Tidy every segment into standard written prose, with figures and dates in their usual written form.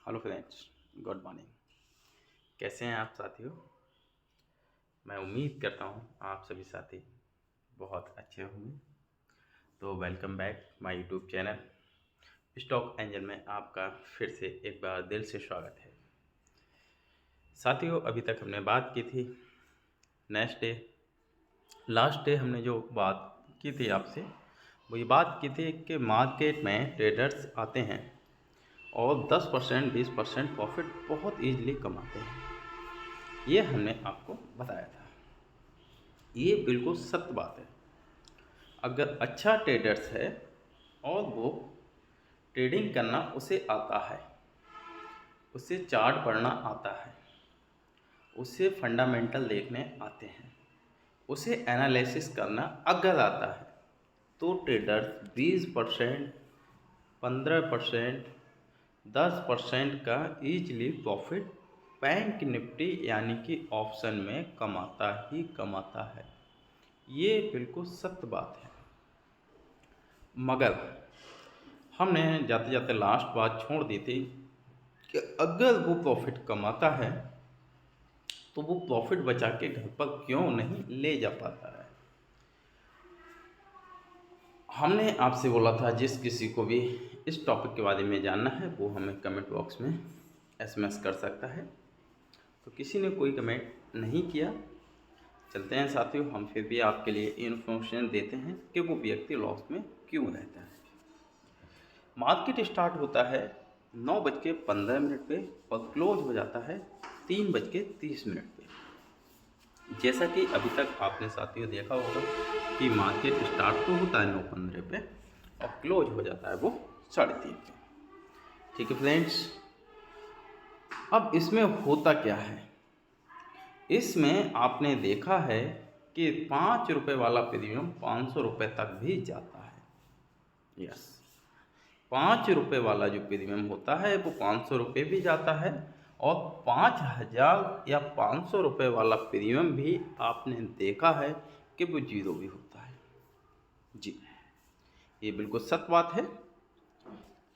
Hello friends, good morning. कैसे हैं आप साथियों? मैं उम्मीद करता हूं आप सभी साथी बहुत अच्छे होंगे। तो welcome back my YouTube channel stock angel में आपका फिर से एक बार दिल से स्वागत है। साथियों, अभी तक हमने बात की थी नेक्स्ट डे, लास्ट डे हमने जो बात की थी आपसे, वो ये बात की थी कि मार्केट में ट्रेडर्स आते हैं और 10% 20% प्रॉफिट बहुत ईजिली कमाते हैं। ये हमने आपको बताया था। ये बिल्कुल सत्य बात है। अगर अच्छा ट्रेडर्स है और वो ट्रेडिंग करना उसे आता है, उसे चार्ट पढ़ना आता है, उसे फंडामेंटल देखने आते हैं, उसे एनालिसिस करना अगर आता है, तो ट्रेडर्स 20%, 15%, 10% का ईजिली प्रॉफिट बैंक निफ्टी यानी कि ऑप्शन में कमाता ही कमाता है। ये बिल्कुल सत्य बात है। मगर हमने जाते जाते लास्ट बात छोड़ दी थी कि अगर वो प्रॉफिट कमाता है तो वो प्रॉफिट बचा के घर पर क्यों नहीं ले जा पाता है। हमने आपसे बोला था जिस किसी को भी इस टॉपिक के बारे में जानना है वो हमें कमेंट बॉक्स में एसएमएस कर सकता है। तो किसी ने कोई कमेंट नहीं किया। चलते हैं साथियों, हम फिर भी आपके लिए इन्फॉर्मेशन देते हैं कि वो व्यक्ति लॉस में क्यों रहता है। मार्केट स्टार्ट होता है 9:15 पे और क्लोज हो जाता है 3:30 पे। जैसा कि अभी तक आपने साथियों देखा होगा कि मार्केट स्टार्ट तो होता है 9:15 पे और क्लोज हो जाता है वो 3:30 पे। ठीक है फ्रेंड्स, अब इसमें होता क्या है? इसमें आपने देखा है कि 5 रुपये वाला प्रीमियम 500 रुपये तक भी जाता है। यस, 5 रुपये वाला जो प्रीमियम होता है वो 500 रुपये भी जाता है और 5,000 या 500 रुपये वाला प्रीमियम भी आपने देखा है कि वो जीरो भी होता है। जी, ये बिल्कुल सत्य बात है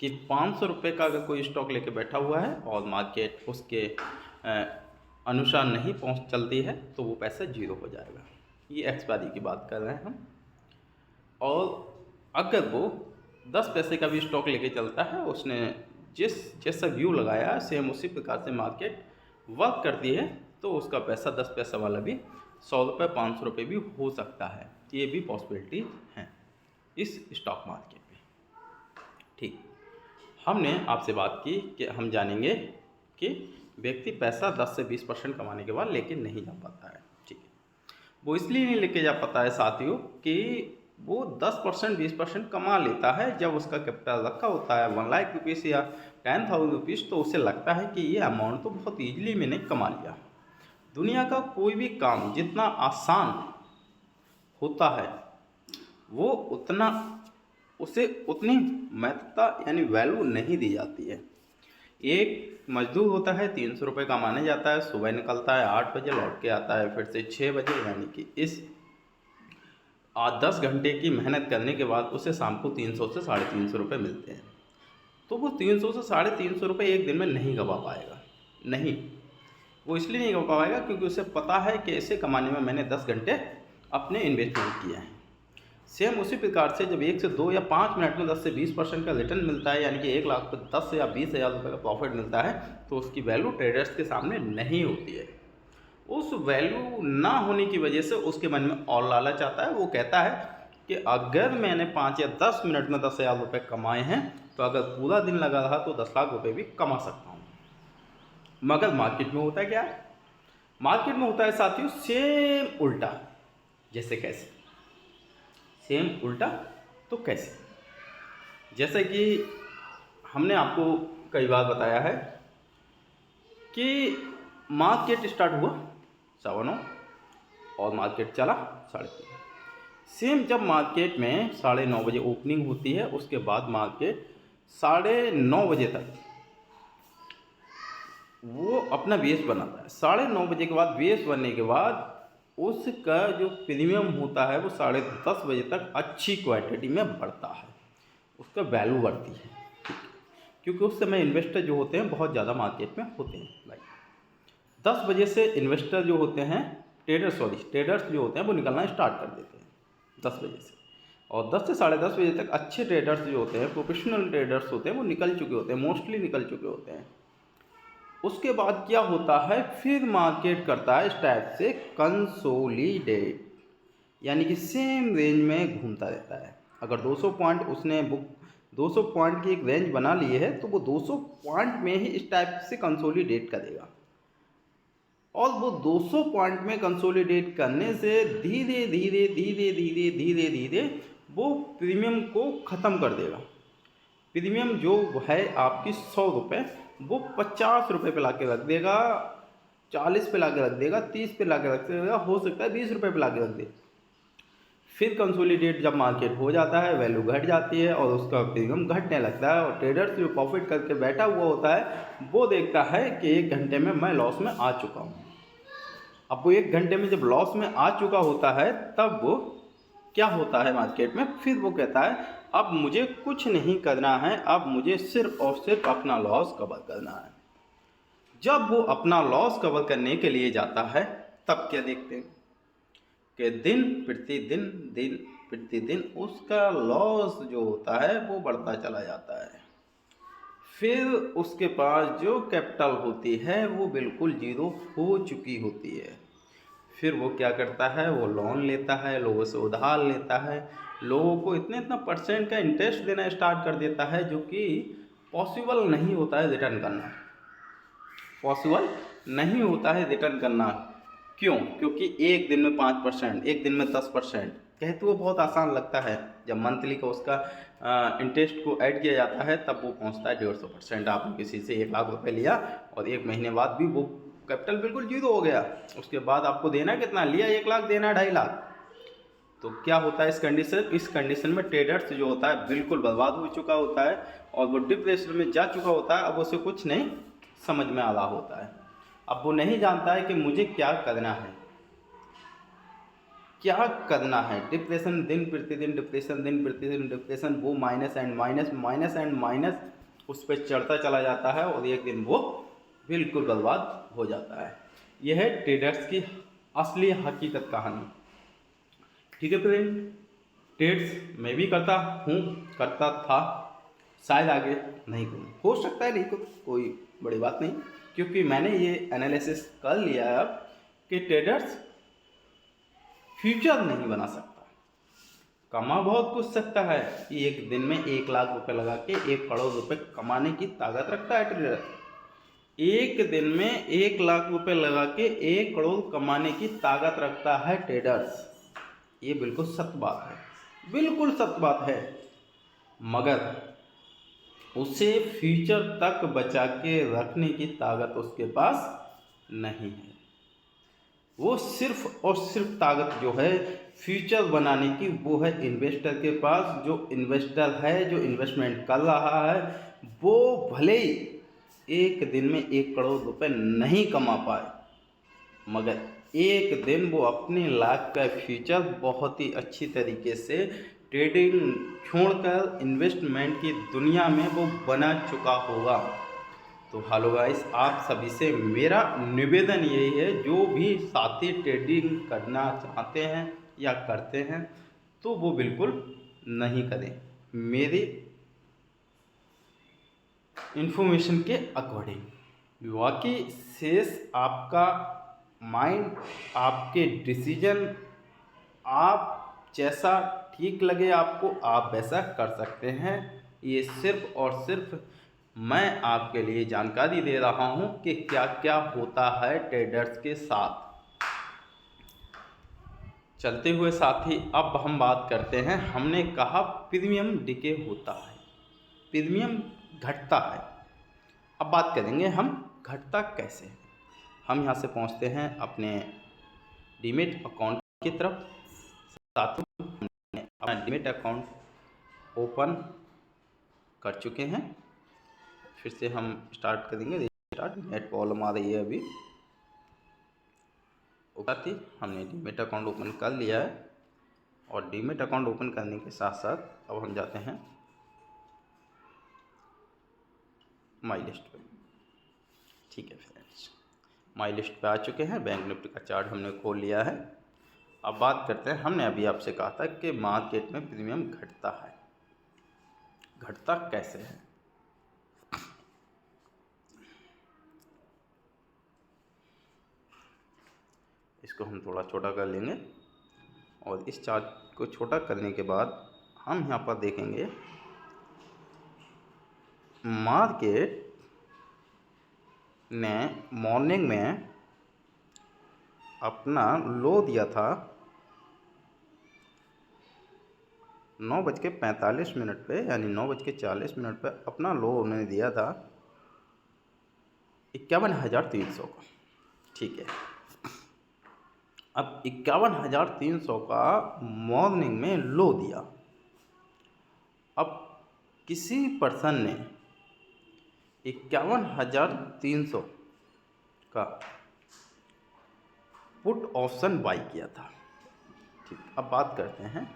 कि 500 रुपये का अगर कोई स्टॉक लेके बैठा हुआ है और मार्केट उसके अनुसार नहीं पहुंच चलती है तो वो पैसा जीरो हो जाएगा। ये एक्सपायरी की बात कर रहे हैं हम। और अगर वो 10 पैसे का भी स्टॉक लेके चलता है, उसने जैसा व्यू लगाया सेम उसी प्रकार से मार्केट वर्क करती है, तो उसका पैसा 10 पैसा वाला भी 100 रुपये 500 रुपये भी हो सकता है। ये भी पॉसिबिलिटी हैं इस स्टॉक मार्केट में। ठीक, हमने आपसे बात की कि हम जानेंगे कि व्यक्ति पैसा 10 से 20% कमाने के बाद लेके नहीं जा पाता है। ठीक है, वो इसलिए नहीं लेके जा पाता है साथियों कि वो 10% 20% कमा लेता है। जब उसका कैपिटल रखा होता है 1 लाख रुपीज़ या 10,000 रुपीज़, तो उसे लगता है कि ये अमाउंट तो बहुत ईजिली मैंने कमा लिया। दुनिया का कोई भी काम जितना आसान होता है वो उसे उतनी महत्वता यानी वैल्यू नहीं दी जाती है। एक मजदूर होता है 300 रुपये कमाने जाता है, सुबह निकलता है 8 बजे, लौट के आता है फिर से 6 बजे, यानी कि इस 10 घंटे की मेहनत करने के बाद उसे शाम को 300 से 350 रुपये मिलते हैं। तो वो 300 से 350 रुपये एक दिन में नहीं कमा पाएगा। नहीं, वो इसलिए नहीं कमा पाएगा क्योंकि उसे पता है कि इसे कमाने में मैंने 10 घंटे अपने इन्वेस्टमेंट किया है। सेम उसी प्रकार से जब 1 से 2 या 5 मिनट में 10 से 20% का रिटर्न मिलता है, यानी कि 1 लाख पर 10 या 20,000 रुपये का प्रॉफिट मिलता है, तो उसकी वैल्यू ट्रेडर्स के सामने नहीं होती है। उस वैल्यू ना होने की वजह से उसके मन में और लालच आता है। वो कहता है कि अगर मैंने 5 या 10 मिनट में 10,000 रुपये कमाए हैं तो अगर पूरा दिन लगा रहा तो 10 लाख रुपये भी कमा सकता हूँ। मगर मार्केट में होता है क्या? मार्केट में होता है साथियों सेम उल्टा। जैसे कैसे? सेम उल्टा तो कैसे? जैसे कि हमने आपको कई बार बताया है कि मार्केट स्टार्ट हुआ 9:15 और मार्केट चला 3:30। सेम जब मार्केट में 9:30 बजे ओपनिंग होती है, उसके बाद मार्केट 9:30 बजे तक वो अपना बेस बनाता है। 9:30 बजे के बाद बेस बनने के बाद उसका जो प्रीमियम होता है वो 10:30 बजे तक अच्छी क्वांटिटी में बढ़ता है, उसका वैल्यू बढ़ती है। क्योंकि उस समय इन्वेस्टर जो होते हैं बहुत ज़्यादा मार्केट में होते हैं। लाइक 10 बजे से इन्वेस्टर जो होते हैं, ट्रेडर्स जो होते हैं वो निकलना स्टार्ट कर देते हैं 10 बजे से, और 10 से 10:30 बजे तक अच्छे ट्रेडर्स जो होते हैं, प्रोफेशनल ट्रेडर्स होते हैं, वो निकल चुके होते हैं, मोस्टली निकल चुके होते हैं। उसके बाद क्या होता है, फिर मार्केट करता है इस टाइप से कंसोलिडेट, यानी कि सेम रेंज में घूमता रहता है। अगर 200 पॉइंट उसने 200 पॉइंट की एक रेंज बना ली है तो वो 200 पॉइंट में ही इस टाइप से कंसोलिडेट करेगा, और वो 200 पॉइंट में कंसोलिडेट करने से धीरे धीरे धीरे धीरे धीरे धीरे वो प्रीमियम को ख़त्म कर देगा। प्रीमियम जो है आपकी 100 रुपये, वो 50 रुपये पे ला के रख देगा, 40 पे ला के रख देगा, 30 पे ला के रख देगा, हो सकता है 20 रुपये पे ला के रख दे। फिर कंसोलिडेट जब मार्केट हो जाता है, वैल्यू घट जाती है और उसका प्रीमियम घटने लगता है, और ट्रेडर्स जो प्रॉफिट करके बैठा हुआ होता है वो देखता है कि 1 घंटे में मैं लॉस में आ चुका हूँ। अब वो 1 घंटे में जब लॉस में आ चुका होता है तब वो क्या होता है मार्केट में, फिर वो कहता है अब मुझे कुछ नहीं करना है, अब मुझे सिर्फ और सिर्फ अपना लॉस कवर करना है। जब वो अपना लॉस कवर करने के लिए जाता है तब क्या देखते हैं कि दिन प्रतिदिन उसका लॉस जो होता है वो बढ़ता चला जाता है। फिर उसके पास जो कैपिटल होती है वो बिल्कुल जीरो हो चुकी होती है। फिर वो क्या करता है, वो लोन लेता है, लोगों से उधार लेता है, लोगों को इतना परसेंट का इंटरेस्ट देना स्टार्ट कर देता है, जो कि पॉसिबल नहीं होता है रिटर्न करना, पॉसिबल नहीं होता है रिटर्न करना। क्यों? क्योंकि एक दिन में 5%, एक दिन में 10%, कहते वो बहुत आसान लगता है। जब मंथली का उसका इंटरेस्ट को ऐड किया जाता है तब वो पहुंचता है 150%। आपने किसी से 1 लाख रुपए लिया और 1 महीने बाद भी वो कैपिटल बिल्कुल जीरो हो गया, उसके बाद आपको देना कितना, लिया 1 लाख, देना 2.5 लाख। तो क्या होता है इस कंडीशन में ट्रेडर्स जो होता है बिल्कुल बर्बाद हो चुका होता है, और वो डिप्रेशन में जा चुका होता है। अब उसे कुछ नहीं समझ में आ रहा होता है, अब वो नहीं जानता है कि मुझे क्या करना है, क्या करना है। डिप्रेशन दिन प्रतिदिन, डिप्रेशन, वो माइनस एंड माइनस उस पर चढ़ता चला जाता है, और एक दिन वो बिल्कुल बर्बाद हो जाता है। यह है ट्रेडर्स की असली हकीकत कहानी। ठीक है फ्रेंड, ट्रेड्स मैं भी करता हूँ, करता था, शायद आगे नहीं करूँ, हो सकता है नहीं, कोई बड़ी बात नहीं, क्योंकि मैंने ये एनालिसिस कर लिया है अब कि ट्रेडर्स फ्यूचर नहीं बना सकता, कमा बहुत कुछ सकता है। एक दिन में 1 लाख रुपए लगा के 1 करोड़ रुपए कमाने की ताकत रखता है ट्रेडर। एक दिन में 1 लाख रुपए लगा के 1 करोड़ कमाने की ताकत रखता है ट्रेडर्स। ये बिल्कुल सत्य बात है, बिल्कुल सत्य बात है, मगर उसे फ्यूचर तक बचा के रखने की ताकत उसके पास नहीं है। वो सिर्फ और सिर्फ ताकत जो है फ्यूचर बनाने की, वो है इन्वेस्टर के पास। जो इन्वेस्टर है, जो इन्वेस्टमेंट कर रहा है, वो भले ही एक दिन में 1 करोड़ रुपए नहीं कमा पाए, मगर एक दिन वो अपने लाइफ का फ्यूचर बहुत ही अच्छी तरीके से ट्रेडिंग छोड़कर इन्वेस्टमेंट की दुनिया में वो बना चुका होगा। तो हेलो गाइस, आप सभी से मेरा निवेदन यही है, जो भी साथी ट्रेडिंग करना चाहते हैं या करते हैं तो वो बिल्कुल नहीं करें, मेरी इन्फॉर्मेशन के अकॉर्डिंग। बाकी शेष आपका माइंड, आपके डिसीजन, आप जैसा ठीक लगे आपको आप वैसा कर सकते हैं। ये सिर्फ और सिर्फ मैं आपके लिए जानकारी दे रहा हूं कि क्या क्या होता है ट्रेडर्स के साथ। चलते हुए साथी, अब हम बात करते हैं, हमने कहा प्रीमियम डिके होता है, प्रीमियम घटता है। अब बात करेंगे हम घटता कैसे। हम यहाँ से पहुँचते हैं अपने डीमेट अकाउंट की तरफ। साथ में हमने अपना डीमेट अकाउंट ओपन कर चुके हैं। फिर से हम स्टार्ट करेंगे, नेट प्रॉब्लम आ रही है अभी। थी हमने डीमेट अकाउंट ओपन कर लिया है, और डीमेट अकाउंट ओपन करने के साथ साथ अब हम जाते हैं माई लिस्ट पे। ठीक है फ्रेंड्स, माई लिस्ट पे आ चुके हैं। बैंक निफ्टी का चार्ट हमने खोल लिया है। अब बात करते हैं, हमने अभी आपसे कहा था कि मार्केट में प्रीमियम घटता है, घटता कैसे है। इसको हम थोड़ा छोटा कर लेंगे और इस चार्ट को छोटा करने के बाद हम यहाँ पर देखेंगे मार्केट ने मॉर्निंग में अपना लो दिया था 9:45 पे, यानी 9:40 पे अपना लो उन्होंने दिया था 51,300 का। ठीक है, अब 51,300 का मॉर्निंग में लो दिया। अब किसी पर्सन ने 51,300 का पुट ऑप्शन बाई किया था। ठीक, अब बात करते हैं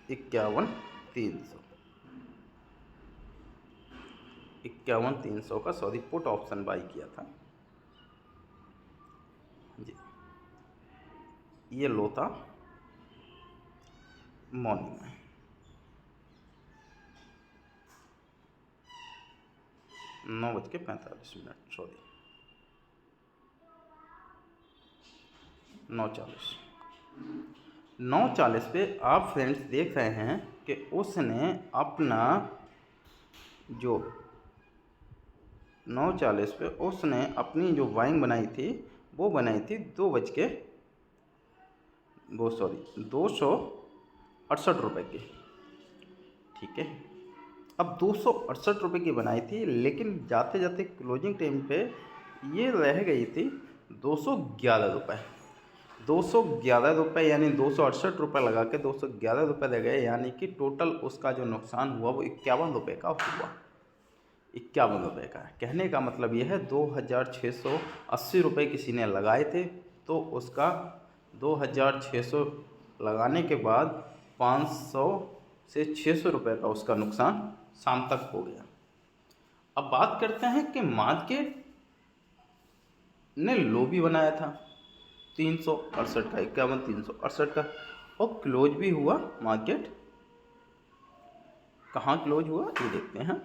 51,300 का पुट ऑप्शन बाई किया था जी। ये लो था मॉर्निंग में, 9:45, सॉरी 9:40 पे आप फ्रेंड्स देख रहे हैं कि उसने अपना जो 9:40 पे उसने अपनी जो बाइंग बनाई थी वो बनाई थी 268 रुपये की। ठीक है, अब 268 रुपये की बनाई थी, लेकिन जाते जाते क्लोजिंग टाइम पे ये रह गई थी 211 रुपये। 211 रुपये यानी 268 रुपये लगा के 211 रुपये रह गए, यानी कि टोटल उसका जो नुकसान हुआ वो 51 रुपये का हुआ। 51 रुपये का कहने का मतलब यह है 2,680 रुपये किसी ने लगाए थे, तो उसका 2,600 लगाने के बाद 500 से 600 रुपये का उसका नुकसान शाम तक हो गया। अब बात करते हैं कि मार्केट ने लो भी बनाया था 368 का, 51,368 का, और क्लोज भी हुआ मार्केट। कहाँ क्लोज हुआ ये देखते हैं,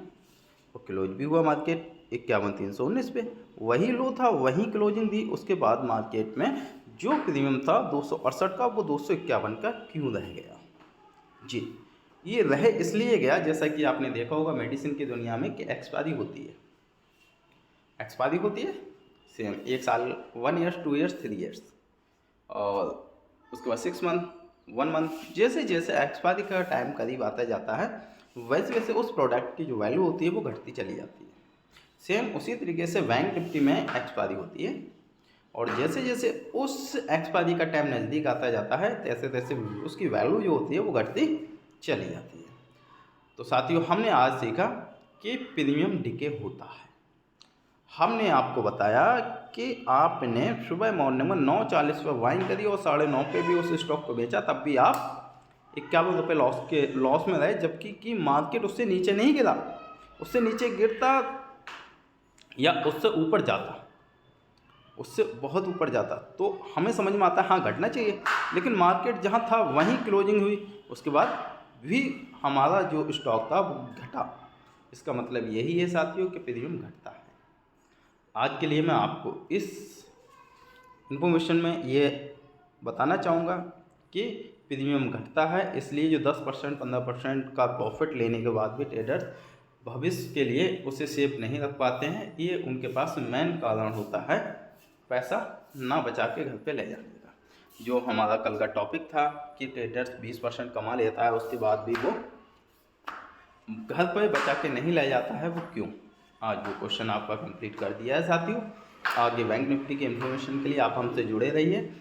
और क्लोज भी हुआ मार्केट 51,319 पे। वही लो था, वही क्लोजिंग दी। उसके बाद मार्केट में जो प्रीमियम था 268 का वो 251 का क्यों रह गया जी। ये रहे इसलिए गया, जैसा कि आपने देखा होगा मेडिसिन की दुनिया में कि एक्सपायरी होती है, एक्सपायरी होती है सेम 1 साल, 1 ईयर्स, 2 ईयर्स, 3 ईयर्स, और उसके बाद 6 मंथ, 1 मंथ। जैसे जैसे एक्सपायरी का टाइम करीब आता जाता है वैसे वैसे उस प्रोडक्ट की जो वैल्यू होती है वो घटती चली जाती है। सेम उसी तरीके से बैंक निफ्टी में एक्सपायरी होती है, और जैसे जैसे उस एक्सपायरी का टाइम नज़दीक आता जाता है तैसे तैसे उसकी वैल्यू जो होती है वो घटती चली जाती है। तो साथियों, हमने आज सीखा कि प्रीमियम डिके होता है। हमने आपको बताया कि आपने सुबह मॉर्निंग में 9:40 पर बाइंग करी और 9:30 पे भी उस स्टॉक को बेचा, तब भी आप 51 रुपये लॉस में रहे, जबकि कि मार्केट उससे नीचे नहीं गिरा। उससे नीचे गिरता या उससे ऊपर जाता, उससे बहुत ऊपर जाता तो हमें समझ में आता है हाँ घटना चाहिए, लेकिन मार्केट जहाँ था वहीं क्लोजिंग हुई, उसके बाद भी हमारा जो स्टॉक था वो घटा। इसका मतलब यही है साथियों कि प्रीमियम घटता है। आज के लिए मैं आपको इस इन्फॉर्मेशन में ये बताना चाहूँगा कि प्रीमियम घटता है, इसलिए जो 10% 15% का प्रॉफिट लेने के बाद भी ट्रेडर्स भविष्य के लिए उसे सेफ नहीं रख पाते हैं। ये उनके पास मेन कारण होता है पैसा ना बचा के घर पे ले जाने का। जो हमारा कल का टॉपिक था कि ट्रेडर्स 20% कमा लेता है उसके बाद भी वो घर पर बचा के नहीं ले जाता है, वो क्यों? आज वो क्वेश्चन आपका कंप्लीट कर दिया है साथियों। आगे बैंक निफ्टी की इन्फॉर्मेशन के लिए आप हमसे जुड़े रहिए,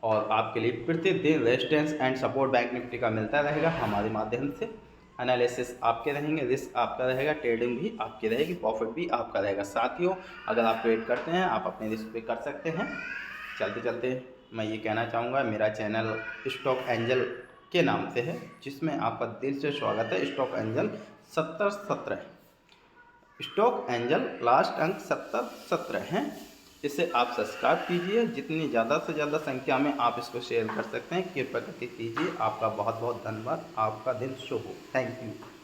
और आपके लिए प्रतिदिन resistance and support bank Nifty का मिलता रहेगा हमारे माध्यम से। एनालिसिस आपके रहेंगे, रिस्क आपका रहेगा, ट्रेडिंग भी आपकी रहेगी, प्रॉफिट भी आपका रहेगा। साथियों, अगर आप ट्रेड करते हैं आप अपने रिस्क पे कर सकते हैं। चलते चलते मैं ये कहना चाहूँगा, मेरा चैनल स्टॉक एंजल के नाम से है, जिसमें आपका दिल से स्वागत है। Stock angel 7017 stock angel last अंक 7017 हैं। इसे आप सब्सक्राइब कीजिए, जितनी ज़्यादा से ज़्यादा संख्या में आप इसको शेयर कर सकते हैं कृपया करके कीजिए। आपका बहुत बहुत धन्यवाद। आपका दिन शुभ हो। Thank you.